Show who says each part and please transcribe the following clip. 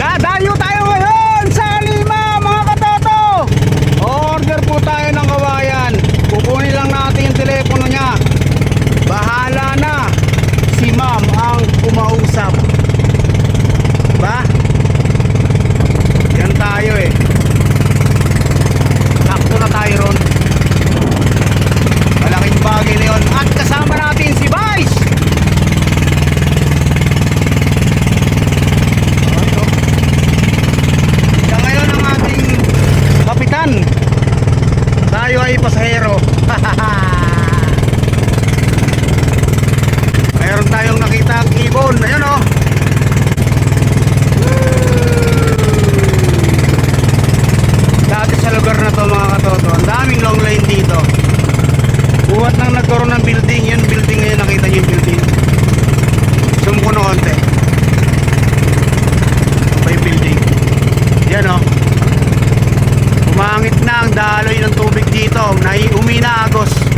Speaker 1: Dadayo tayo ngayon sa Lima, mga katoto. Order po tayo ng kawayan. Kukunin lang natin yung telepono niya. Bahala na si ma'am ang kumausap. Ba? Yan tayo eh. Sakto na tayo ron. Malaking bagay na yun. At kasama natin si Vice. Siya ngayon ang ating kapitan. Tayo ay pasahero. Mayroon tayong nakita ang ibon. Ayun o. Dati sa lugar na to mga katoto, ang daming long line dito. Buhat nang nagkaroon ng building. Yun building ngayon, nakita nyo yung building. Zoom ko na konti. Ito pa yung building. Yan o. Umangit na ang daloy ng tubig dito. Umina agos.